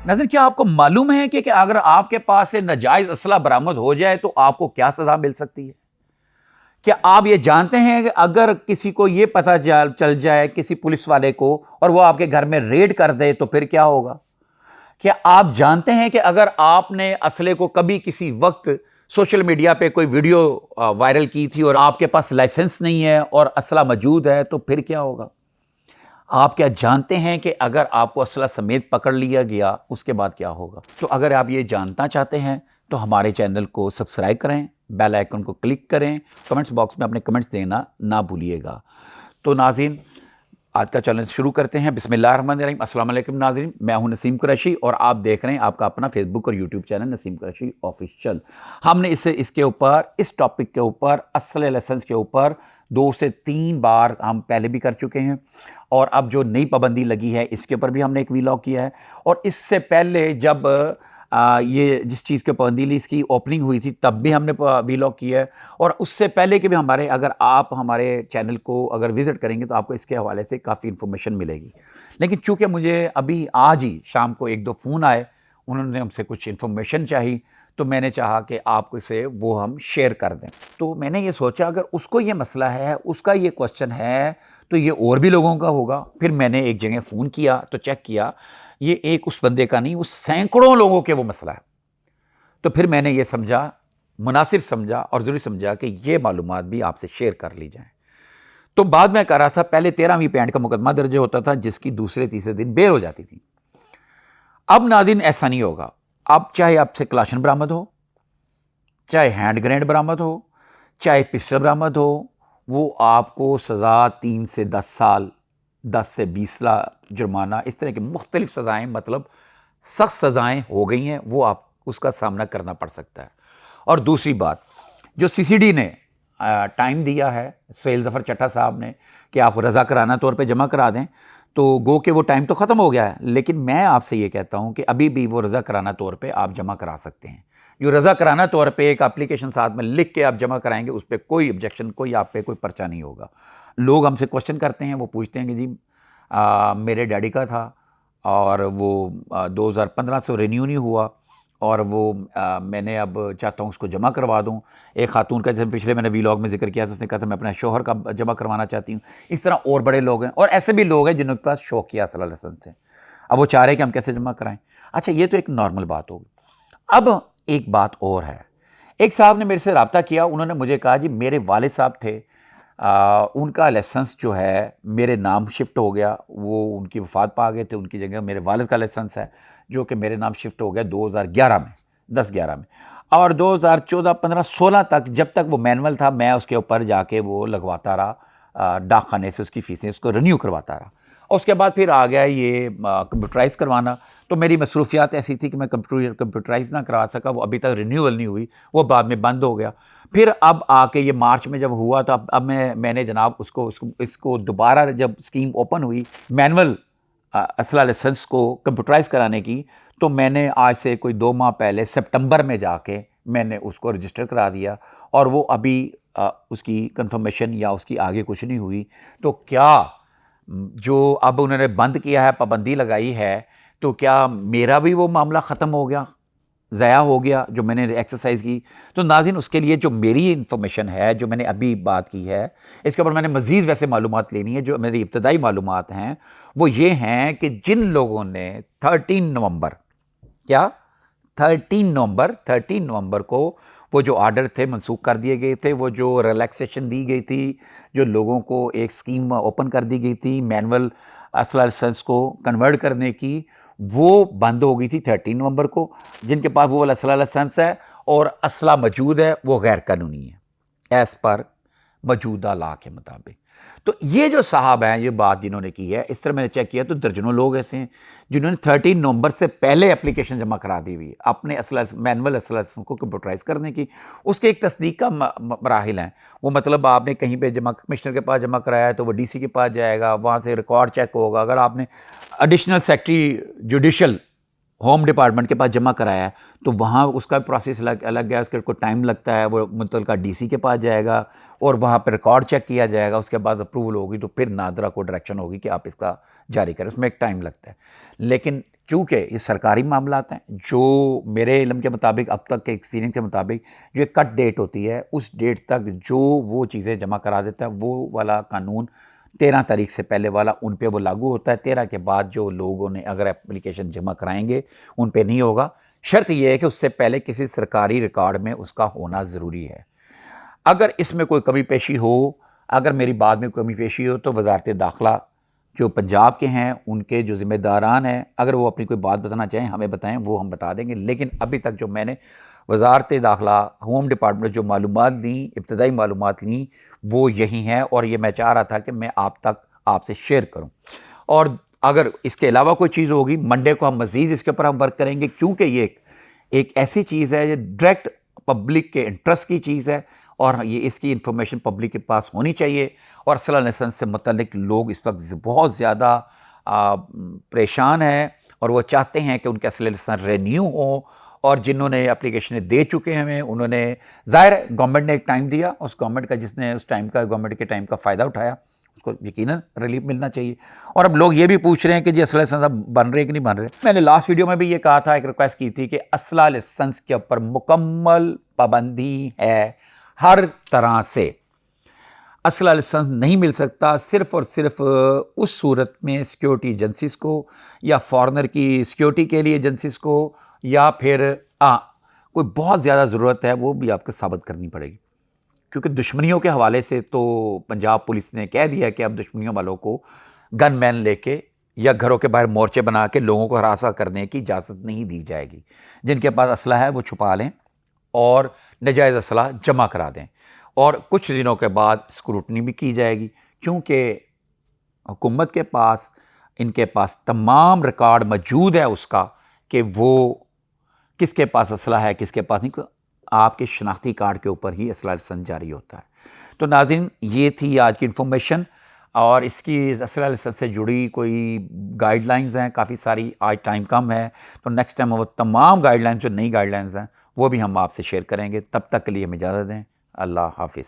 नाज़रीन, क्या आपको मालूम है कि अगर आपके पास से नाजायज असला बरामद हो जाए तो आपको क्या सजा मिल सकती है? क्या आप ये जानते हैं कि अगर किसी को ये पता चल जाए किसी पुलिस वाले को और वो आपके घर में रेड कर दे तो फिर क्या होगा? क्या आप जानते हैं कि अगर आपने असले को कभी किसी वक्त सोशल मीडिया पे कोई वीडियो वायरल की थी और आपके पास लाइसेंस नहीं है और असला मौजूद है तो फिर क्या होगा? आप क्या जानते हैं कि अगर आपको असला समेत पकड़ लिया गया उसके बाद क्या होगा? तो अगर आप ये जानना चाहते हैं तो हमारे चैनल को सब्सक्राइब करें, बेल आइकन को क्लिक करें, कमेंट्स बॉक्स में अपने कमेंट्स देना ना भूलिएगा। तो नाज़रीन, आज का चैनल शुरू करते हैं। बिस्मिल्लाहिर्रहमानिर्रहीम। अस्सलाम वालेकुम नाज़रीन, मैं हूं नसीम कुरैशी और आप देख रहे हैं आपका अपना फेसबुक और YouTube channel Naseem Qureshi official. हमने इसके ऊपर इस टॉपिक के ऊपर असले लाइसेंस के ऊपर 2 से 3 बार हम पहले भी कर चुके हैं और अब जो नई पाबंदी लगी है इसके ऊपर भी हमने एक वीलॉग किया है। और इससे पहले जब ये जिस चीज़ की पाबंदी ली इसकी ओपनिंग हुई थी तब भी हमने वीलॉग किया है और उससे पहले के भी हमारे, अगर आप हमारे चैनल को अगर विज़िट करेंगे तो आपको इसके हवाले से काफ़ी इन्फॉर्मेशन मिलेगी। लेकिन चूँकि मुझे अभी आज ही शाम को 1-2 फ़ोन आए, उन्होंने हमसे कुछ इन्फॉर्मेशन चाहिए तो मैंने चाहा कि आपको इसे वो हम शेयर कर दें। तो मैंने ये सोचा अगर उसको ये मसला है, उसका ये क्वेश्चन है तो ये और भी लोगों का होगा। फिर मैंने एक जगह फ़ोन किया तो चेक किया ये एक उस बंदे का नहीं, वो सैकड़ों लोगों के वो मसला है। तो फिर मैंने ये समझा, मुनासिब समझा और ज़रूरी समझा कि ये मालूमात भी आपसे शेयर कर ली जाए। तो बाद में कर रहा था, पहले 13वीं पैंट का मुकदमा दर्ज होता था जिसकी दूसरे तीसरे दिन बेल हो जाती थी। अब नाज़रीन ऐसा नहीं होगा। अब चाहे आपसे क्लाशन बरामद हो, चाहे हैंड ग्रेनेड बरामद हो, चाहे पिस्टल बरामद हो, वो आपको सज़ा 3 से 10 साल, 10 से 20 लाख जुर्माना, इस तरह की मुख्तलिफ सज़ाएँ, मतलब सख्त सज़ाएँ हो गई हैं, वो आप उसका सामना करना पड़ सकता है। और दूसरी बात, जो CCD ने टाइम दिया है सुहेल ज़फ़र चट्टा साहब ने कि आप रज़ाकराना तौर पे जमा करा दें, तो गो कि वो टाइम तो ख़त्म हो गया है, लेकिन मैं आपसे ये कहता हूँ कि अभी भी वो रज़ाकराना तौर पे आप जमा करा सकते हैं। जो रज़ाकराना तौर पे एक एप्लीकेशन साथ में लिख के आप जमा कराएंगे उस पर कोई ऑब्जेक्शन, कोई आप पे कोई पर्चा नहीं होगा। लोग हमसे क्वेश्चन करते हैं, वो पूछते हैं कि जी मेरे डैडी का था और वो 2015 से रिन्यू नहीं हुआ और वो मैंने अब चाहता हूँ उसको जमा करवा दूँ। एक खातून का, जैसे पिछले मैंने वीलॉग में जिक्र किया था, उसने कहा था मैं अपने शोहर का जमा करवाना चाहती हूँ। इस तरह और बड़े लोग हैं और ऐसे भी लोग हैं जिनके पास शौकिया असला लाइसेंस है। अब वो चाह रहे हैं कि हम कैसे जमा कराएं। अच्छा, ये तो एक नॉर्मल बात होगी। अब एक बात और है, एक साहब ने मेरे से रब्ता किया, उन्होंने मुझे कहा जी मेरे वालिद साहब थे, उनका लाइसेंस जो है मेरे नाम शिफ्ट हो गया, वो उनकी वफ़ात पा गए थे, उनकी जगह मेरे वालिद का लाइसेंस है जो कि मेरे नाम शिफ्ट हो गया 2011 में, 10-11 में, और 2014, 15, 16 तक जब तक वो मैनुअल था मैं उसके ऊपर जाके वो लगवाता रहा, डाक खाने से उसकी फ़ीसें उसको रिन्यू करवाता रहा। और उसके बाद फिर आ गया ये कंप्यूटराइज़ करवाना, तो मेरी मसरूफियात ऐसी थी कि मैं कंप्यूटराइज़ ना करवा सका, वो अभी तक रिन्यूअल नहीं हुई, वो बाद में बंद हो गया। फिर अब आके ये मार्च में जब हुआ तो अब मैंने जनाब इसको दोबारा जब स्कीम ओपन हुई मैनुअल असला लाइसेंस को कंप्यूटराइज़ कराने की, तो मैंने आज से कोई 2 माह पहले सितंबर में जाके मैंने उसको रजिस्टर करा दिया और वो अभी उसकी कंफर्मेशन या उसकी आगे कुछ नहीं हुई। तो क्या जो अब उन्होंने बंद किया है, पाबंदी लगाई है, तो क्या मेरा भी वो मामला ख़त्म हो गया, ज़ाया हो गया जो मैंने एक्सरसाइज की? तो नाज़रीन, उसके लिए जो मेरी इन्फॉर्मेशन है, जो मैंने अभी बात की है, इसके ऊपर मैंने मज़ीद वैसे मालूमात लेनी है। जो मेरी इब्तदाई मालूमात हैं वो ये हैं कि जिन लोगों ने 13 नवंबर, क्या 13 नवंबर को वो जो आर्डर थे मनसूख कर दिए गए थे, वो जो रिलैक्सेशन दी गई थी, जो लोगों को एक स्कीम ओपन कर दी गई थी मैनुअल असला लाइसेंस को कन्वर्ट करने की, वो बंद हो गई थी 13 नवंबर को। जिनके पास वो वाला असला लाइसेंस है और असला मौजूद है वो गैर कानूनी है एज़ पर मौजूदा लॉ के मुताबिक। तो ये जो साहब हैं, ये बात जिन्होंने की है, इस तरह मैंने चेक किया तो दर्जनों लोग ऐसे हैं जिन्होंने 13 नवंबर से पहले एप्लीकेशन जमा करा दी हुई अपने मैनुअल असला लाइसेंस को कंप्यूटराइज करने की। उसके एक तस्दीक का मराहिल हैं, वो मतलब आपने कहीं पे जमा कमिश्नर के पास जमा कराया तो वो DC के पास जाएगा, वहाँ से रिकॉर्ड चेक होगा। अगर आपने additional secretary judicial home department के पास जमा कराया है तो वहाँ उसका प्रोसेस अलग है, उसके को टाइम लगता है। वो मुतलका DC के पास जाएगा और वहाँ पर रिकॉर्ड चेक किया जाएगा, उसके बाद अप्रूवल होगी तो फिर नादरा को डायरेक्शन होगी कि आप इसका जारी करें, उसमें एक टाइम लगता है। लेकिन چونکہ یہ سرکاری معاملات ہیں، جو میرے علم کے مطابق اب تک کے ایکسپیرینس کے مطابق جو ایک کٹ ڈیٹ ہوتی ہے اس ڈیٹ تک جو وہ چیزیں جمع کرا دیتا ہے وہ والا قانون 13 تاریخ سے پہلے والا ان پہ وہ لاگو ہوتا ہے. 13 کے بعد جو لوگوں نے اگر اپلیکیشن جمع کرائیں گے ان پہ نہیں ہوگا. شرط یہ ہے کہ اس سے پہلے کسی سرکاری ریکارڈ میں اس کا ہونا ضروری ہے. اگر اس میں کوئی کمی پیشی ہو، اگر میری بات میں کمی پیشی ہو تو وزارت داخلہ جو پنجاب کے ہیں ان کے جو ذمہ داران ہیں اگر وہ اپنی کوئی بات بتانا چاہیں ہمیں بتائیں، وہ ہم بتا دیں گے. لیکن ابھی تک جو میں نے وزارت داخلہ ہوم ڈپارٹمنٹ جو معلومات لیں، ابتدائی معلومات لیں، وہ یہی ہیں اور یہ میں چاہ رہا تھا کہ میں آپ سے شیئر کروں. اور اگر اس کے علاوہ کوئی چیز ہوگی منڈے کو ہم مزید اس کے اوپر ہم ورک کریں گے، کیونکہ یہ ایک ایسی چیز ہے جو ڈائریکٹ پبلک کے انٹرسٹ کی چیز ہے اور یہ اس کی انفارمیشن پبلک کے پاس ہونی چاہیے. اور اسلحہ لائسنس سے متعلق لوگ اس وقت بہت زیادہ پریشان ہیں اور وہ چاہتے ہیں کہ ان کے اسلحہ لائسنس رینیو ہوں، اور جنہوں نے اپلیکیشنیں دے چکے ہیں انہوں نے ظاہر گورنمنٹ نے ایک ٹائم دیا، اس گورنمنٹ کا جس نے اس ٹائم کا گورنمنٹ کے ٹائم کا فائدہ اٹھایا اس کو یقیناً ریلیف ملنا چاہیے. اور اب لوگ یہ بھی پوچھ رہے ہیں کہ جی اسلحہ لائسنس اب بن رہے کہ نہیں بن رہے. میں نے لاسٹ ویڈیو میں بھی یہ کہا تھا، ایک ریکویسٹ کی تھی کہ اسلحہ لائسنس کے اوپر مکمل پابندی ہے ہر طرح سے. اسلحہ لائسنس نہیں مل سکتا صرف اور صرف اس صورت میں سیکیورٹی ایجنسیز کو یا فارنر کی سیکیورٹی کے لیے ایجنسیز کو، یا پھر کوئی بہت زیادہ ضرورت ہے وہ بھی آپ کو ثابت کرنی پڑے گی. کیونکہ دشمنیوں کے حوالے سے تو پنجاب پولیس نے کہہ دیا کہ اب دشمنیوں والوں کو گن مین لے کے یا گھروں کے باہر مورچے بنا کے لوگوں کو ہراساں کرنے کی اجازت نہیں دی جائے گی. جن کے پاس اسلحہ ہے وہ چھپا لیں اور ناجائز اسلحہ جمع کرا دیں، اور کچھ دنوں کے بعد اسکروٹنی بھی کی جائے گی، کیونکہ حکومت کے پاس ان کے پاس تمام ریکارڈ موجود ہے اس کا کہ وہ کس کے پاس اسلحہ ہے کس کے پاس نہیں. آپ کے شناختی کارڈ کے اوپر ہی اسلحہ لائسنس جاری ہوتا ہے. تو ناظرین یہ تھی آج کی انفارمیشن، اور اس کی اسلحہ لائسنس سے جڑی کوئی گائیڈ لائنز ہیں کافی ساری. آج ٹائم کم ہے تو نیکسٹ ٹائم وہ تمام گائیڈ لائنز جو نئی گائیڈ لائنز ہیں وہ بھی ہم آپ سے شیئر کریں گے. تب تک کے لیے ہمیں اجازت دیں. اللہ حافظ.